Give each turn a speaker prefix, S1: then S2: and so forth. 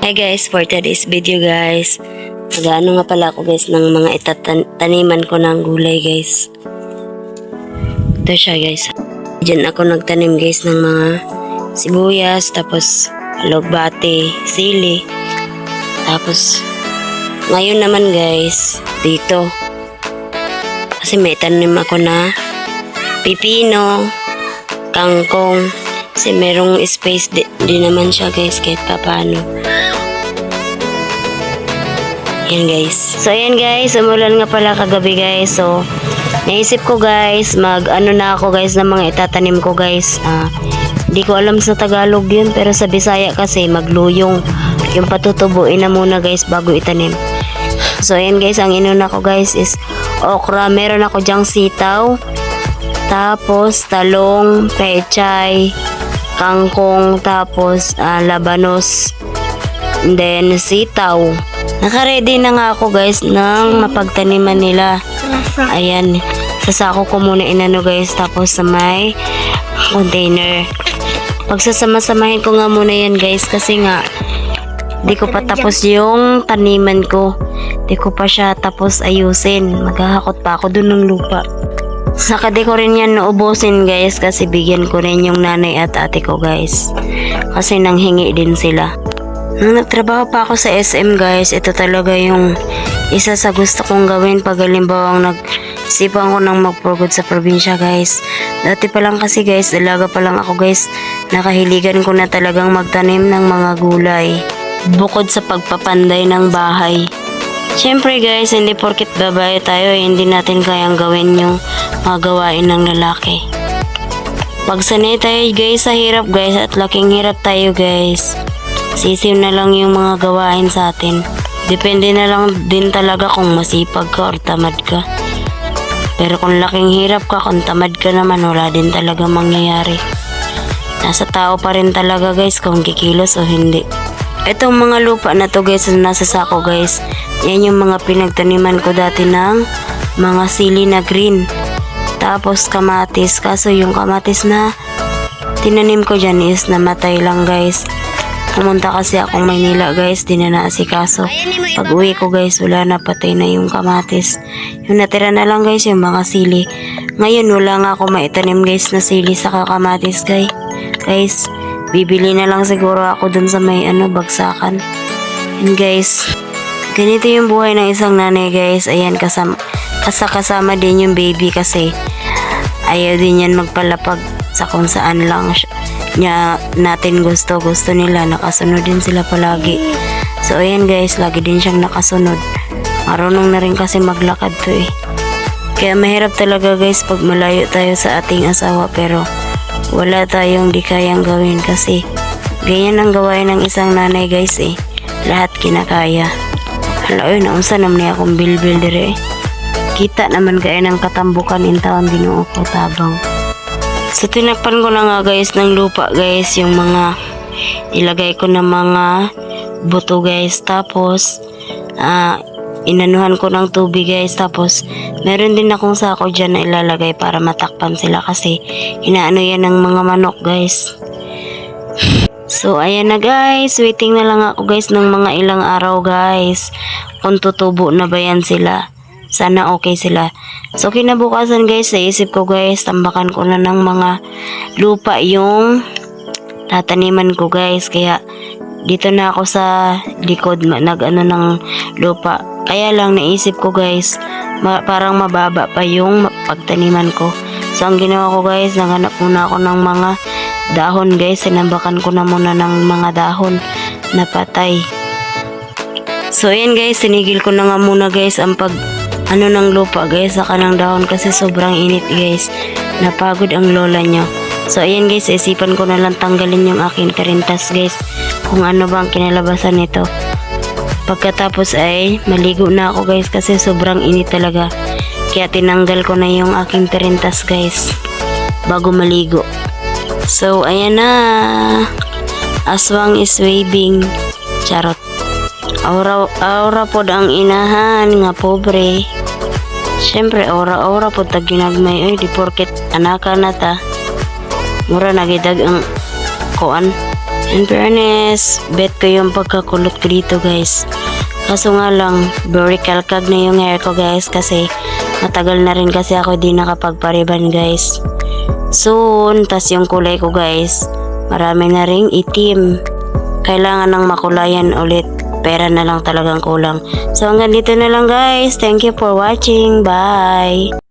S1: Hi guys, for today's video guys, mag-ano nga pala ako guys ng mga itataniman ko ng gulay guys. Ito siya guys. Diyan ako nagtanim guys ng mga sibuyas, tapos alugbate, sili. Tapos ngayon naman guys, dito. Kasi may tanim ako na pipino, kangkong. Kasi merong space di naman siya guys kahit paano. Yan guys. So ayan guys, umulan nga pala kagabi guys. So naisip ko guys, mag-ano na ako guys ng mga itatanim ko guys. Hindi ko alam sa Tagalog yun, pero sa Bisaya kasi magluyong. Yung patutubuin na muna guys bago itanim. So ayan guys, ang inuna ko guys is okra. Meron ako dyang sitaw. Tapos talong, pechay, kangkong, tapos labanos, and then sitaw. Naka-ready na nga ako guys ng mapagtaniman nila. Ayan, sasako ko muna inano guys, tapos sa may container. Pagsasama-samahin ko nga muna yan guys, kasi nga di ko pa tapos yung taniman ko. Di ko pa siya tapos ayusin. Maghahakot pa ako dun ng lupa. Saka di ko rin yan naubusin guys, kasi bigyan ko rin yung nanay at ate ko guys, kasi nanghingi din sila. Nung nagtrabaho pa ako sa SM guys, ito talaga yung isa sa gusto kong gawin pag halimbawang nagsipang ko ng mag-for-good sa probinsya guys. Dati pa lang kasi guys, dalaga pa lang ako guys, nakahiligan ko na talagang magtanim ng mga gulay bukod sa pagpapanday ng bahay. Siyempre guys, hindi porket babae tayo, hindi natin kayang gawin yung mga gawain ng lalaki. Pag sanay tayo guys sa hirap guys, at laking hirap tayo guys, sisiw na lang yung mga gawain sa atin. Depende na lang din talaga kung masipag ka or tamad ka. Pero kung laking hirap ka, kung tamad ka naman, wala din talaga mangyayari. Nasa tao pa rin talaga guys kung kikilos o hindi. Itong mga lupa na to guys, nasa sako guys, yan yung mga pinagtaniman ko dati ng mga sili na green. Tapos kamatis, kaso yung kamatis na tinanim ko dyan is namatay lang guys. Pumunta kasi akong Maynila guys, di na naasikaso. Pag uwi ko guys, wala na, patay na yung kamatis. Yung natira na lang guys, yung mga sili. Ngayon wala nga ako maitanim guys na sili sa kamatis guys. Guys, bibili na lang siguro ako dun sa may bagsakan. And guys, ganito yung buhay ng isang nanay guys. Ayan, kasama din yung baby kasi ayaw din yan magpalapag sa kung saan lang natin gusto nila, nakasunod din sila palagi. So ayan guys, lagi din siyang nakasunod. Marunong na rin kasi maglakad to eh. Kaya mahirap talaga guys pag malayo tayo sa ating asawa, pero wala tayong di kayang gawin kasi ganyan ang gawain ng isang nanay guys eh. Lahat kinakaya. Hala, oy, naunsa naman niya akong bilbil dire eh. Kita naman kaya ng katambukan in taon Ginoo ko tabang. So tinakpan ko na nga guys ng lupa guys, yung mga ilagay ko na mga buto guys. Tapos inanuhan ko ng tubig guys. Tapos meron din akong sako dyan na ilalagay para matakpan sila, kasi inaano yan ng mga manok guys. So ayan na guys, waiting na lang ako guys ng mga ilang araw guys kung tutubo na ba yan sila. Sana okay sila. So kinabukasan guys, sa isip ko guys, tambakan ko na ng mga lupa yung tataniman ko guys. Kaya dito na ako sa likod nag-ano ng lupa. Kaya lang naisip ko guys, parang mababa pa yung pagtaniman ko. So ang ginawa ko guys, naghanap muna ako ng mga dahon guys. Sinambakan ko na muna ng mga dahon na patay. So ayan guys, sinigil ko na nga muna guys ang ng lupa guys, saka ng dahon, kasi sobrang init guys. Napagod ang lola nyo. So ayan guys, isipan ko na lang tanggalin yung aking karintas guys, kung ano bang kinalabasan nito. Pagkatapos ay maligo na ako guys, kasi sobrang init talaga. Kaya tinanggal ko na yung aking karintas guys bago maligo. So ayan na, aswang is waving. Charot. Aura pod ang inahan nga pobre. Siyempre aura pod tag ginagmay, di porket anaka na ta mura nagidag ang kuan In fairness, bet ko yung pagkakulot ko dito guys. Kaso nga lang, very kalkag na yung hair ko guys kasi matagal na rin kasi ako di nakapagpariban guys. Soon, tas yung kulay ko guys, marami na ring itim. Kailangan ng makulayan ulit. Pera na lang talagang kulang. So hanggang dito na lang guys. Thank you for watching. Bye!